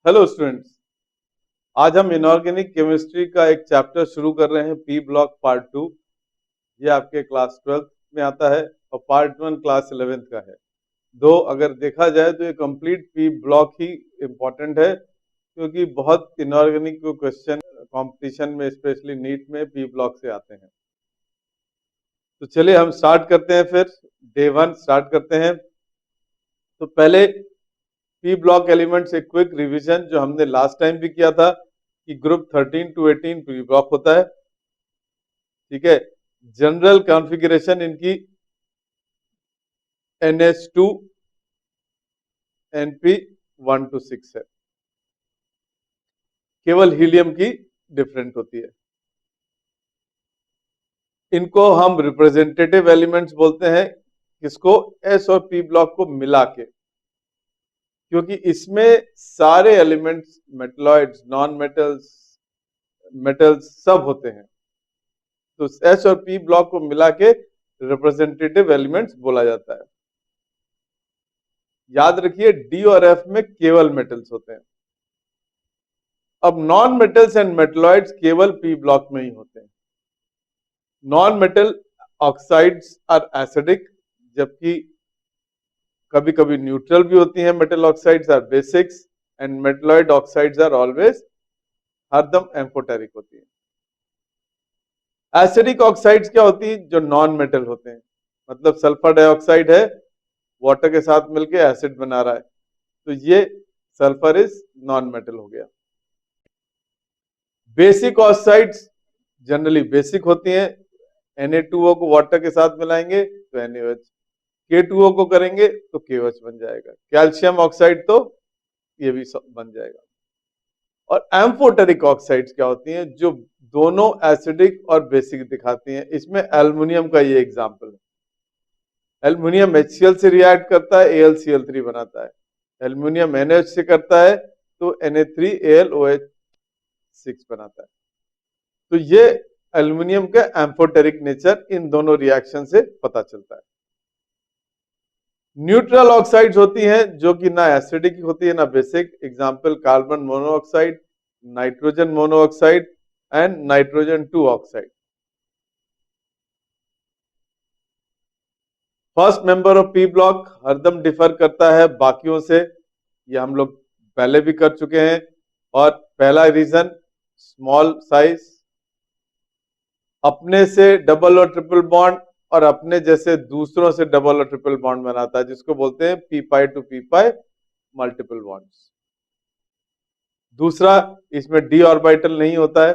Hello students, आज हम inorganic chemistry का एक चैप्टर शुरू कर रहे हैं, पी ब्लॉक पार्ट 2। ये आपके क्लास 12th में आता है और पार्ट 1 क्लास 11th का है। दो अगर देखा जाए तो ये कंप्लीट पी ब्लॉक ही इम्पोर्टेंट है, क्योंकि बहुत इनऑर्गेनिक को क्वेश्चन कंपटीशन में स्पेशली नीट में पी ब्लॉक से आते हैं। तो चलिए हम स्टार्ट करते हैं, फिर डे 1 स्टार्ट करते हैं। तो पहले पी ब्लॉक एलिमेंट्स एक क्विक रिवीजन जो हमने लास्ट टाइम भी किया था कि ग्रुप 13 to 18 पी ब्लॉक होता है। ठीक है, जनरल कॉन्फ़िगरेशन इनकी NH2 NP1 to 6 है, केवल हीलियम की डिफरेंट होती है। इनको हम रिप्रेजेंटेटिव एलिमेंट्स बोलते हैं, किसको? एस और पी ब्लॉक को मिला के, क्योंकि इसमें सारे elements metalloids, non metals, metals सब होते हैं। तो एस और पी ब्लॉक को मिला के रिप्रेजेंटेटिव एलिमेंट्स बोला जाता है। याद रखिए, डी और एफ में केवल मेटल्स होते हैं। अब नॉन मेटल्स एंड मेटलॉइड्स केवल पी ब्लॉक में ही होते हैं। Non metal oxides are acidic, जबकि कभी कभी न्यूट्रल भी होती हैं। Metal oxides are basics and metalloid oxides are always हरदम एम्फोटेरिक होती है। एसिडिक ऑक्साइड्स क्या होती है? जो नॉन मेटल होते हैं, मतलब सल्फर डाइऑक्साइड है, वाटर के साथ मिलके एसिड बना रहा है, तो ये सल्फर इज नॉन मेटल हो गया। बेसिक ऑक्साइड्स जनरली बेसिक होती हैं। Na2O को वाटर के साथ मिलाएंगे तो NaOH, K2O को करेंगे तो KOH बन जाएगा। कैल्शियम ऑक्साइड तो ये भी बन जाएगा। और एम्फोटेरिक ऑक्साइड्स क्या होती हैं? जो दोनों एसिडिक और बेसिक दिखाती हैं। इसमें एल्युमिनियम का ये एग्जांपल है। एल्युमिनियम HCl से रिएक्ट करता है, AlCl3 बनाता है। एल्युमिनियम NaOH से करता है तो Na3AlOH6 बनाता है। तो ये एल्युमिनियम का एम्फोटेरिक नेचर इन दोनों रिएक्शन से पता चलता है। न्यूट्रल ऑक्साइड्स होती हैं जो कि ना एसिडिक होती है ना basic. Example carbon monoxide, nitrogen monoxide and nitrogen 2 oxide. First member of P block हरदम डिफर करता है बाकियों से, ये हम लोग पहले भी कर चुके हैं। और पहला रीजन स्मॉल साइज, अपने से डबल और ट्रिपल बॉन्ड और अपने जैसे दूसरों से डबल और ट्रिपल बॉन्ड बनाता है, जिसको बोलते हैं P pi to P pi multiple bonds. दूसरा, इसमें डी ऑर्बिटल नहीं होता है,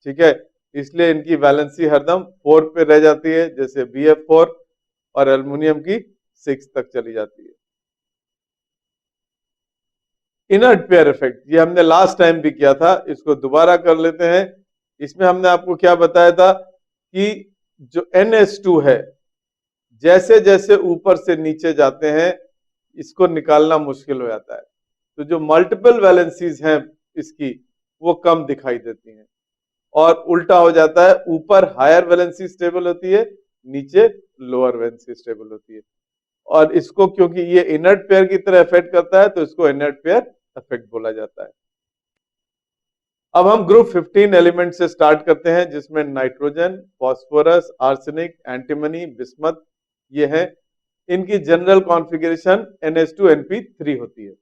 ठीक है, इसलिए इनकी वैलेंसी हरदम 4 पे रह जाती है, जैसे BF4, और एल्युमिनियम की 6 तक चली जाती है। इनर्ट पेयर इफेक्ट, ये हमने लास्ट टाइम भी किया था, इसको दोबारा कर लेते हैं। इसमें हमने आपको क्या बताया था कि जो NH2 है, जैसे जैसे ऊपर से नीचे जाते हैं इसको निकालना मुश्किल हो जाता है। तो जो मल्टीपल वैलेंसीज हैं इसकी, वो कम दिखाई देती हैं, और उल्टा हो जाता है, ऊपर हायर वैलेंसी स्टेबल होती है, नीचे लोअर वैलेंसी स्टेबल होती है। और इसको क्योंकि ये इनर्ट पेयर की तरह इफेक्ट करता है तो इसको इनर्ट पेयर इफेक्ट बोला जाता है। अब हम ग्रुप 15 एलिमेंट से स्टार्ट करते हैं, जिसमें nitrogen, phosphorus, arsenic, antimony, bismuth ये हैं। इनकी जनरल कॉन्फ़िगरेशन NH2NP3 होती है।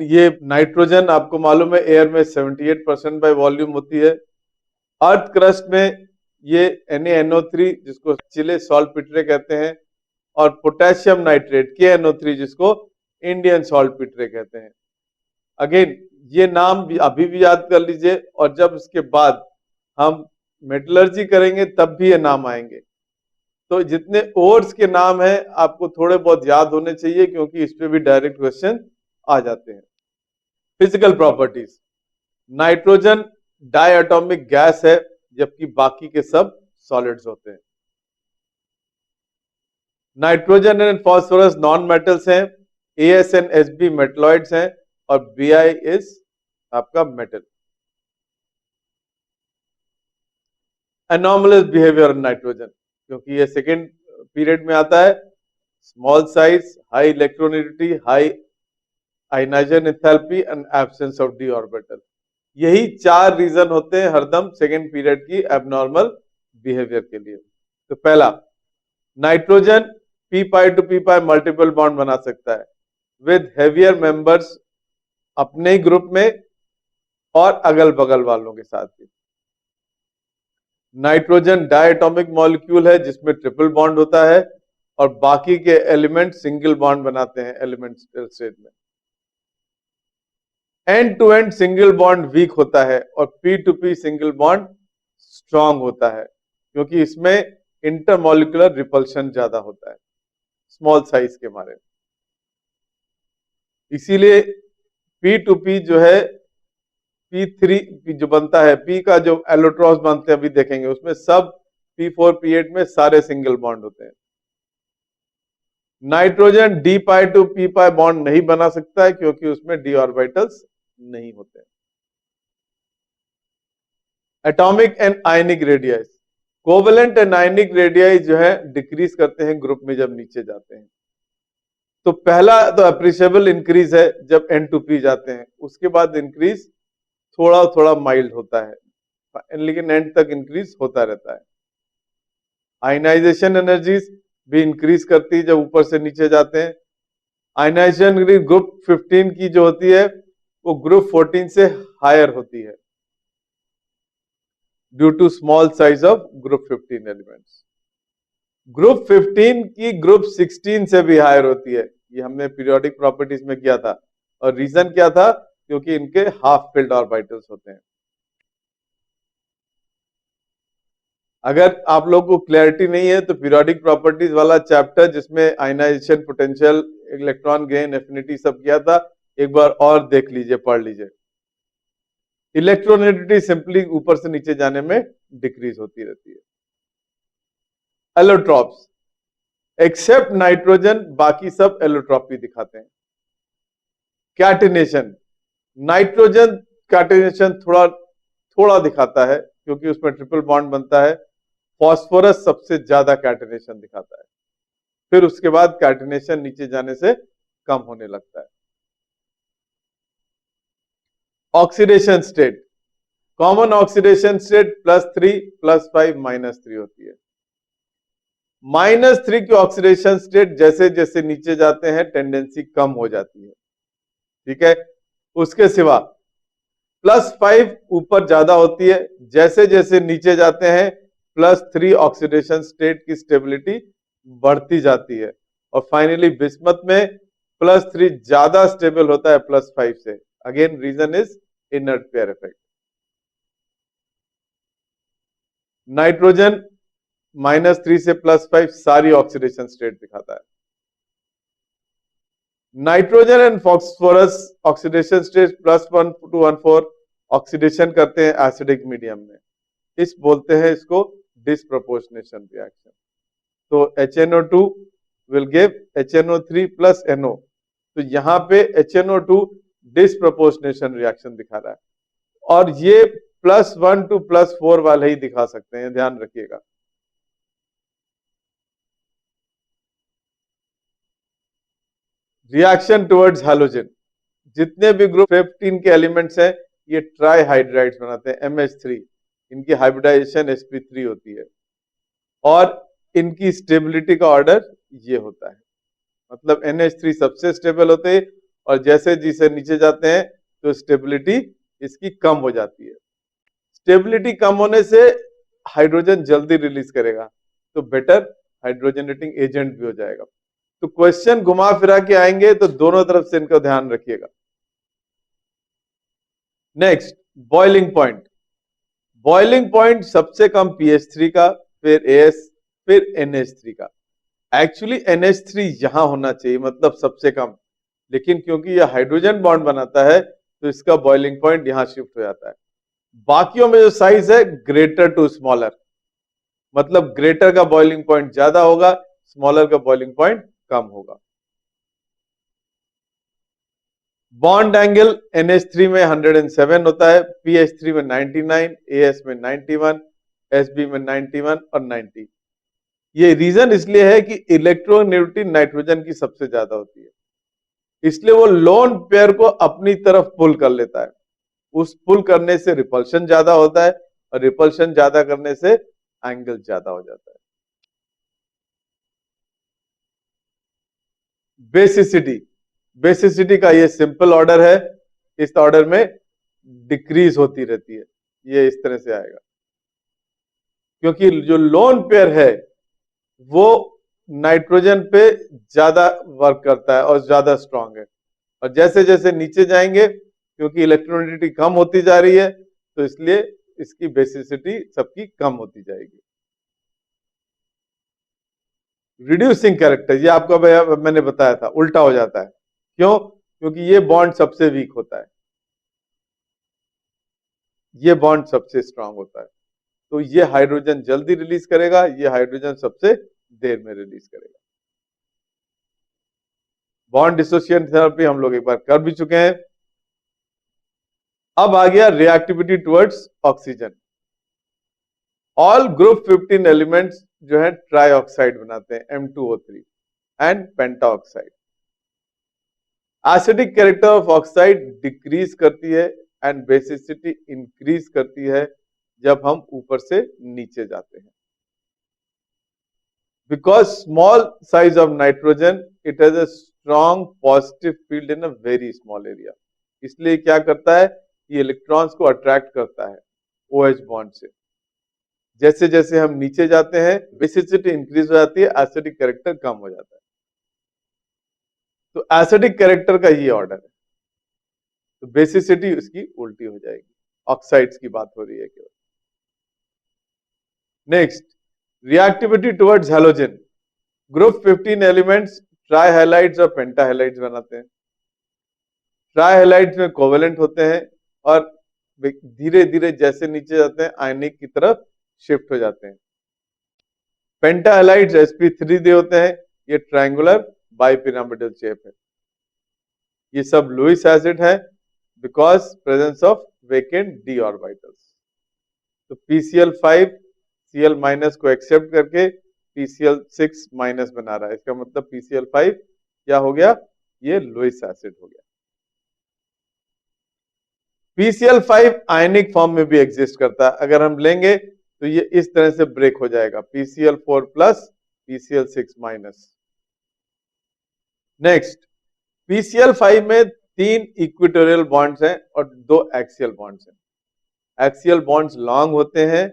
ये नाइट्रोजन आपको मालूम है एयर में 78% बाय वॉल्यूम होती है। अर्थ क्रस्ट में ये NaNO3 जिसको चिले सॉल्टपिट्रे कहते हैं, और पोटेशियम नाइट्रेट KNO3 जिसको इंडियन सॉल्टपिट्रे कहते हैं। अगेन ये नाम भी अभी भी याद कर लीजिए, और जब उसके बाद हम मेटलर्जी करेंगे तब भी ये नाम आएंगे। तो जितने ओर्स के नाम हैं आपको थोड़े बहुत याद होने चाहिए, क्योंकि इस पे भी डायरेक्ट क्वेश्चन आ जाते हैं। Physical properties, nitrogen diatomic gas है, जबकि बाकी के सब सॉलिड्स होते हैं। Nitrogen and phosphorus non metals हैं, AS एंड SB मेटलॉइड्स हैं, और Bi इज आपका मेटल। एनॉमलस बिहेवियर नाइट्रोजन, क्योंकि ये सेकेंड पीरियड में आता है। Small size, high electronegativity, high ionisation enthalpy and absence of D orbital. यही 4 रीजन होते हैं हरदम सेकेंड पीरियड की एबनॉर्मल बिहेवियर के लिए। तो पहला, nitrogen p pi to p pi multiple bond बना सकता है विद हेवियर मेंबर्स अपने ही ग्रुप में और अगल बगल वालों के साथ भी। नाइट्रोजन डायटोमिक मॉलिक्यूल है जिसमें ट्रिपल बॉन्ड होता है और बाकी के एलिमेंट सिंगल बॉन्ड बनाते हैं एलिमेंट स्टेट में। N to N single bond weak होता है और P to P single bond strong होता है क्योंकि इसमें इंटरमोलिकुलर रिपल्शन ज्यादा होता है स्मॉल साइज के मारे। इसीलिए पी टू पी जो है P3 जो बनता है, P का जो एलोट्रॉस बनते हैं अभी देखेंगे उसमें सब P4 P8 में सारे सिंगल बॉन्ड होते हैं। Nitrogen D pi to P pi bond नहीं बना सकता है क्योंकि उसमें d ऑर्बिटल्स नहीं होते। Atomic and ionic radius, covalent and ionic radii जो है डिक्रीज करते हैं ग्रुप में जब नीचे जाते हैं। तो पहला तो अप्रिशिएबल इंक्रीज है जब N2P जाते हैं, उसके बाद इंक्रीज थोड़ा थोड़ा माइल्ड होता है लेकिन एंड तक इंक्रीज होता रहता है। आयनाइजेशन एनर्जीज भी इंक्रीज करती है जब ऊपर से नीचे जाते हैं। आयनाइजेशन ग्रुप 15 की जो होती है वो ग्रुप 14 से हायर होती है due to small size of group 15 elements. Group 15 की ग्रुप 16 से भी हायर होती है, ये हमने पीरियोडिक प्रॉपर्टीज में किया था। और रीजन क्या था? क्योंकि इनके हाफ फिल्ड ऑर्बिटल्स होते हैं। अगर आप लोग को क्लैरिटी नहीं है तो पीरियोडिक प्रॉपर्टीज वाला चैप्टर जिसमें ionisation, potential, electron gain, affinity सब किया था, एक बार और देख लीजिए, पढ़ लीजिए। इलेक्ट्रोनेगेटिविटी सिंपली ऊपर से नीचे जाने में डिक्रीज होती रहती है। एलोट्रॉप्स, एक्सेप्ट नाइट्रोजन बाकी सब एलोट्रॉपी दिखाते हैं। कैटिनेशन, नाइट्रोजन कैटिनेशन थोड़ा दिखाता है क्योंकि उसमें ट्रिपल बॉन्ड बनता है। फास्फोरस सबसे ज्यादा कैटिनेशन दिखाता है, फिर उसके बाद कैटिनेशन नीचे जाने से कम होने लगता है। Oxidation state, common oxidation state +3, +5, -3 होती है। -3 की ऑक्सीडेशन स्टेट जैसे जैसे नीचे जाते हैं टेंडेंसी कम हो जाती है, ठीक है। उसके सिवा +5 ऊपर ज्यादा होती है, जैसे जैसे नीचे जाते हैं +3 ऑक्सीडेशन स्टेट की स्टेबिलिटी बढ़ती जाती है। और फाइनली बिस्मथ में +3 ज्यादा स्टेबल होता है +5 से। Again reason is inert pair effect. Nitrogen -3 से +5 सारी ऑक्सीडेशन स्टेट दिखाता है। Nitrogen and phosphorus oxidation state +1 to 14 oxidation करते हैं एसिडिक मीडियम में, इस बोलते हैं इसको डिस्प्रोपोर्शनेशन रिएक्शन। तो HNO2 will give HNO3 plus NO, तो यहां पे HNO2 डिस्प्रोपोर्शनेशन रिएक्शन दिखा रहा है। और ये +1 to +4 वाले ही दिखा सकते हैं, ध्यान रखिएगा। रिएक्शन टुवर्ड्स हैलोजन, जितने भी ग्रुप 15 के एलिमेंट्स हैं ये ट्राईहाइड्राइड्स बनाते हैं MH3, इनकी हाइब्रिडाइजेशन sp3 होती है और इनकी स्टेबिलिटी का ऑर्डर ये होता है। मतलब NH3 सबसे स्टेबल होते हैं और जैसे जैसे नीचे जाते हैं तो स्टेबिलिटी इसकी कम हो जाती है। स्टेबिलिटी कम होने से हाइड्रोजन जल्दी रिलीज करेगा तो बेटर हाइड्रोजनेटिंग एजेंट भी हो जाएगा। तो क्वेश्चन घुमा फिरा के आएंगे तो दोनों तरफ से इनका ध्यान रखिएगा। Next, boiling point. Boiling point सबसे कम pH3 का, फिर AS, फिर NH3 का। एक्चुअली NH3 यहां होना चाहिए, मतलब सबसे कम, लेकिन क्योंकि यह हाइड्रोजन बॉन्ड बनाता है तो इसका बॉइलिंग पॉइंट यहां शिफ्ट हो जाता है। बाकियों में जो साइज है ग्रेटर टू स्मॉलर, मतलब ग्रेटर का बॉइलिंग पॉइंट ज्यादा होगा, स्मॉलर का बॉइलिंग पॉइंट कम होगा। बॉन्ड एंगल NH3 में 107 होता है, PH3 में 99, AS में 91, SB में 91 और 90। ये रीजन इसलिए है कि इलेक्ट्रोनेगेटिविटी नाइट्रोजन की सबसे ज्यादा होती है, इसलिए वो लोन पेयर को अपनी तरफ पुल कर लेता है। उस पुल करने से रिपल्शन ज्यादा होता है और रिपल्शन ज्यादा करने से एंगल ज्यादा हो जाता है। बेसिसिटी, बेसिसिटी का ये सिंपल ऑर्डर है, इस ऑर्डर में डिक्रीज होती रहती है, ये इस तरह से आएगा, क्योंकि जो लोन पेयर है वो नाइट्रोजन पे ज्यादा वर्क करता है और ज्यादा स्ट्रांग है, और जैसे जैसे नीचे जाएंगे क्योंकि इलेक्ट्रोनेगेटिविटी कम होती जा रही है तो इसलिए इसकी बेसिसिटी सबकी कम होती जाएगी। रिड्यूसिंग कैरेक्टर, ये आपको मैंने बताया था उल्टा हो जाता है, क्यों? क्योंकि ये बॉन्ड सबसे वीक होता है, ये बॉन्ड सबसे स्ट्रांग होता है, तो ये हाइड्रोजन जल्दी रिलीज करेगा, ये हाइड्रोजन सबसे देर में रिलीज करेगा। बॉन्ड डिसोसिएशन थेरेपी हम लोग एक बार कर भी चुके हैं। अब आ गया reactivity towards oxygen. All group 15 elements जो है ट्राई ऑक्साइड बनाते हैं, M2O3 and penta oxide. Acidic character of oxide decrease करती है एंड बेसिसिटी इंक्रीज करती है जब हम ऊपर से नीचे जाते हैं। Because small size of nitrogen, it has a strong positive field in a very small area. इसलिए क्या करता है, ये इलेक्ट्रॉन्स को अट्रैक्ट करता है OH बॉन्ड से। जैसे जैसे हम नीचे जाते हैं बेसिसिटी इंक्रीज हो जाती है, एसिडिक कैरेक्टर कम हो जाता है। तो एसिडिक कैरेक्टर का ये ऑर्डर है, तो बेसिसिटी उसकी उल्टी हो जाएगी। ऑक्साइड्स की बात हो रही है केवल। Next, reactivity towards halogen. Group 15 elements try halides और पेंटा हैलाइड्स बनाते हैं। ट्राई हैलाइड्स में कोवेलेंट होते हैं और धीरे धीरे जैसे नीचे जाते हैं आयनिक की तरफ शिफ्ट हो जाते हैं। पेंटा हैलाइड्स sp3 दे होते हैं, ये ट्रायंगुलर बाइपिरामिडल शेप है। ये सब लुईस एसिड है because presence of vacant D orbitals. तो PCl5 Cl माइनस को एक्सेप्ट करके PCl6 माइनस बना रहा है, इसका मतलब PCl5 क्या हो गया, ये लुईस एसिड हो गया। PCl5 आयनिक फॉर्म में भी एग्जिस्ट करता है, अगर हम लेंगे तो ये इस तरह से ब्रेक हो जाएगा, PCl4 plus PCl6 minus. Next, PCl5 में 3 इक्वेटोरियल बॉन्ड्स हैं और 2 एक्सियल बॉन्ड्स हैं। एक्सियल बॉन्ड्स लॉन्ग होते हैं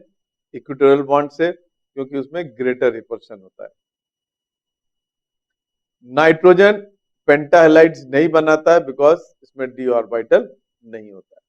इक्वेटोरियल बॉन्ड से क्योंकि उसमें ग्रेटर रिपल्शन होता है। नाइट्रोजन पेंटा हैलाइड्स नहीं बनाता है बिकॉज इसमें डी ऑर्बिटल नहीं होता है।